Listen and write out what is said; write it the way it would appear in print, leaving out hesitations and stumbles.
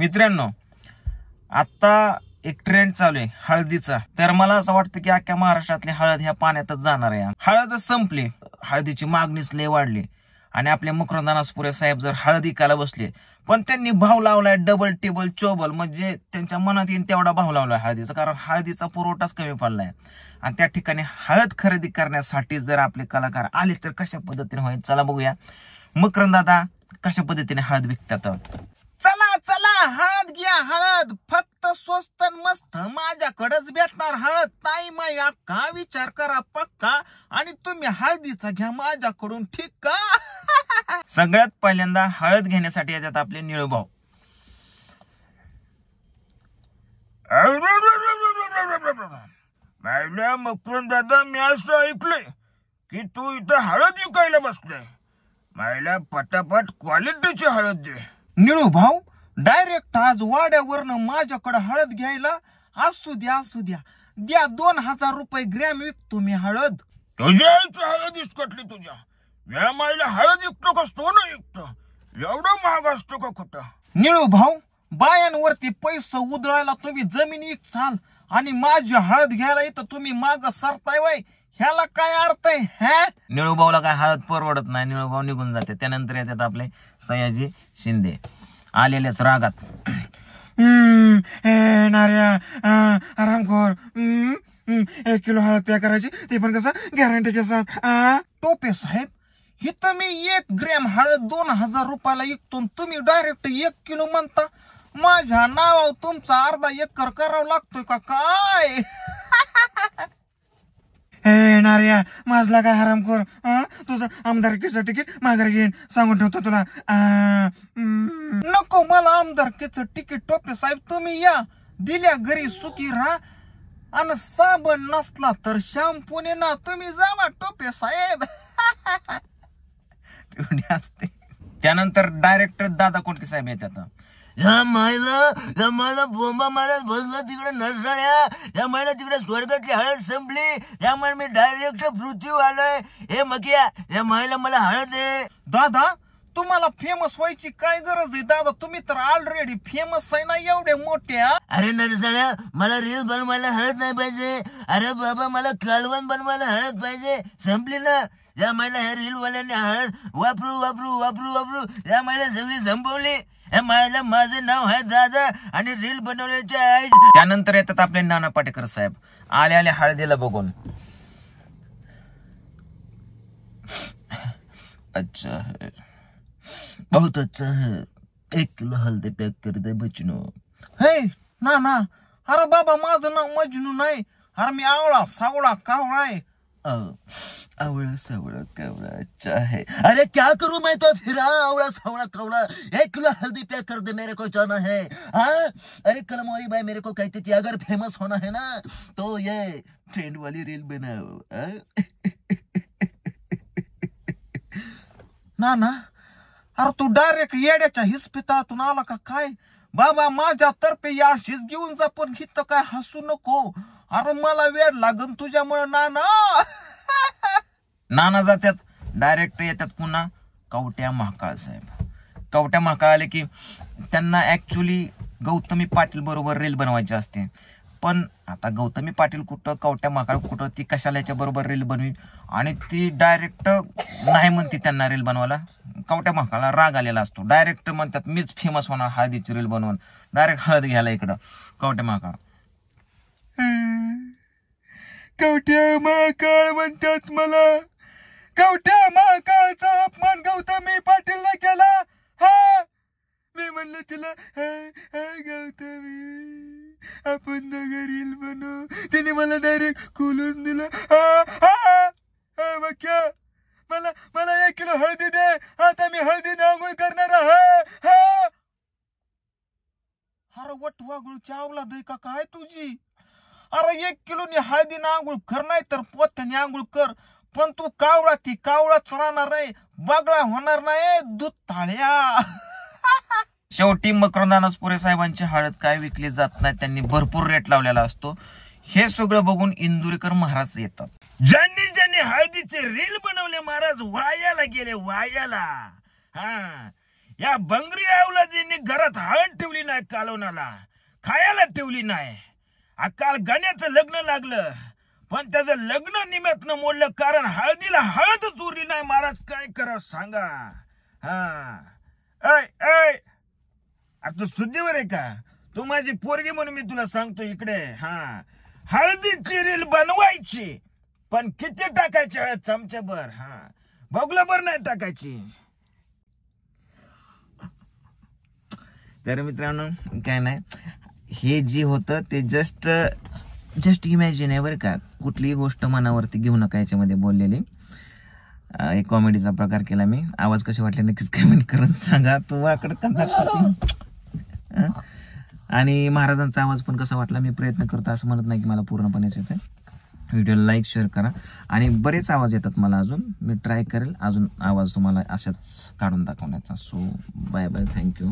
मित्रांनो, आता एक ट्रेंड चालू आहे हळदीचा. तर मला असं वाटतं की अख्ख्या महाराष्ट्रातली हळद ह्या पाण्यातच जाणार आहे. हळदच संपली, हळदीची मागणीच लय वाढली आणि आपले मकरंद साहेब जर हळद विकायला बसले, पण त्यांनी भाव लावलाय डबल टेबल चोबल, म्हणजे त्यांच्या मनात येईल तेवढा भाव लावलाय हळदीचा. कारण हळदीचा पुरवठाच कमी पडलाय आणि त्या ठिकाणी हळद खरेदी करण्यासाठी जर आपले कलाकार आले तर कशा पद्धतीने होईल चला बघूया. मकरंद दादा कशा पद्धतीने हळद विकतात. चला चला हळद घ्या, हळद फक्त स्वस्त मस्त माझ्याकडेच भेटणार हळद. ताई माई अक्का विचार करा पक्का आणि तुम्ही हळदीचा घ्या माझ्याकडून, ठीक का? सगळ्यात पहिल्यांदा हळद घेण्यासाठी येतात आपले निळूभाऊ. मकरंद दादा, मी असं ऐकलंय की तू इथं हळद विकायला बसलाय, मला पटापट क्वालिटीची हळद दे. निळू भाऊ डायरेक्ट आज वाड्यावरनं माझ्याकडे हळद घ्यायला असू द्या असू द्या, द्या 2000 रुपये ग्रॅम विकतो मी हळद. तुझ्या आईची हळद इसकटली तुझ्या, या माईला हळद विकतो का सोनं विकतो, एवढं महाग असतो का कुठं? निळू भाऊ बायांवरती पैसे उधळायला तुम्ही जमीन विकचाल आणि माझी हळद घ्यायला इथं तुम्ही माग सरताय वय, ह्याला काय अर्थ आहे? निळूभाऊला काय हळद परवडत नाही, निळूभाऊ निघून जाते. त्यानंतर येतात आपले सयाजी शिंदे आलेलेच रागात. नार्या आरामखोर, 1 किलो हळद प्या करायची, ते पण कसं गॅरंटी के साथ. टोपे साहेब इथं मी 1 ग्रॅम हळद 2000 रुपयाला विकतो, तुम्ही डायरेक्ट 1 किलो म्हणता. माझ्या नावावर तुमचा अर्धा एकर करावं लागतोय का काय? नार्या माझला काय हरामखोर, तुझं आमदारकीचं तिकीट माघारी घेईन सांगून ठेवतो तुला. नको मला आमदारकीचं तिकीट. टोपे साहेब तुम्ही या, दिल्या घरी सुखी राहा आणि साबण नसला तर शॅम्पूने ना तुम्ही जावा टोपे साहेब. असते. त्यानंतर डायरेक्टर दादा कोंडके साहेब येतात. या मायला बोंबा मारत बसला तिकडे नरसाळ्या, या मायला तिकडे स्वर्गातली हळद संपली, त्यामुळे मी डायरेक्ट पृथ्वी आलोय. हे मगिया या मायला मला हळद आहे. दादा तुम्हाला फेमस व्हायची काय गरज आहे दादा, तुम्ही तर ऑलरेडी फेमस आहे ना एवढे मोठे. अरे नरसाळ्या मला रील बनवायला हळद नाही पाहिजे, अरे बाबा मला कालवण बनवायला हळद पाहिजे, संपली ना. या मायला ह्या रील वाल्यांनी हळद वापरू वापरू वापरू वापरू या मायला सगळी संपवली. मायला माझं नाव आहे दादा आणि रील बनवण्याचे आहे. त्यानंतर येतात आपले नाना पाटेकर साहेब आले आले हळदीला बघून. अच्छा है, बहुत अच्छा है, 1 किलो हल्दी पॅक कर दे बचनो. हे नाना, अरे बाबा माझं नाव मजनू नाही, अरे मी आवळा सावळा कावळा आहे. आवड़ा सावड़ा कावड़ा अच्छा है. अरे क्या करूं मैं तो फिर आवड़ा सावड़ा कावड़ा, 1 किलो हल्दी पैक कर दे, मेरे को जाना है. हाँ अरे कलमोरी भाई मेरे को कहते थे अगर फेमस होना है ना तो ये ट्रेंड वाली रील बनाओ. ना ना अरे तू डायरेक्ट येड्याच्या हिस्पितातून आला का काय? बाबा माझ्यातर्फे या अशीच घेऊन जा, पण हिथं काय हसू नको. अरे मला वेळ लागन तुझ्यामुळे नाना. नाना जातात, डायरेक्ट येतात पुन्हा कवट्या महाकाळ साहेब. कवट्या महाकाळ आले की त्यांना ऍक्च्युली गौतमी पाटील बरोबर रील बनवायची असते, पण आता गौतमी पाटील कुठं कवट्या महाकाळ कुठं, ती कशाला याच्या बरोबर रील बनवी आणि ती डायरेक्ट नाही म्हणते त्यांना रील बनवायला. कवट्या महाकाळला राग आलेला असतो, डायरेक्ट म्हणतात मीच फेमस होणार हळदीची रील बनवून, डायरेक्ट हळद घ्यायला इकडं कवट्या महाकाळ. कवट्या महाकाळ म्हणतात मला, कवट्या महाकाळचा अपमान गौतमी पाटीलने केला. हा मी म्हणलं तिला गौतमी आपण दोघं रील बनवू, तिने मला डायरेक्ट खोलून दिलं. क्या मला 1 किलो हळदी दे, आता मी हळदीने आंघोळ करणार आहे. अरे वट वागळूची अवलाद आहे का काय तुझी? अरे 1 किलोनी हळदीने आंघोळ कर, नाही तर पोत्याने आंघोळ कर, पण तू कावळा ती कावळाच राहणार आहे, बगळा होणार नाही दूध ताळ्या. शेवटी मकरंद साहेबांची हळद काय विकली जात नाही, त्यांनी भरपूर रेट लावलेला असतो. हे सगळं बघून इंदुरीकर महाराज येतात. ज्यांनी ज्यांनी हळदीचे रील बनवले महाराज वायाला गेले, वायाला. हा या बंगरी अवलादींनी घरात हळद ठेवली नाही, कालवणाला खायला ठेवली नाही. काल गाण्याचं लग्न लागलं पण त्याचं लग्न निमित्त मोडलं, कारण हळदीला हळद उरली नाही. महाराज काय करा सांगा. हा ऐ तू शुद्धीवर आहे का? तू माझी पोरगी म्हणून मी तुला सांगतो इकडे. हा हळदीची रील बनवायची पण किती टाकायची हळद? चमच्याभर, बगलाभर नाही टाकायची. तर मित्रांनो काय नाही, हे जे होतं ते जस्ट इमॅजिन आहे बरं का. कुठलीही गोष्ट मनावरती घेऊ नका याच्यामध्ये बोललेली. एक कॉमेडीचा प्रकार केला मी. आवाज कसे वाटले नक्कीच कमेंट करून सांगा. तो वाकड कंदा आणि महाराजांचा आवाज पण कसा वाटला मी प्रयत्न करतो, असं म्हणत नाही की मला पूर्णपणेच येतं. व्हिडिओला लाईक शेअर करा. आणि बरेच आवाज येतात मला अजून, मी ट्राय करेल अजून आवाज तुम्हाला अशाच काढून दाखवण्याचा. So bye bye, thank you.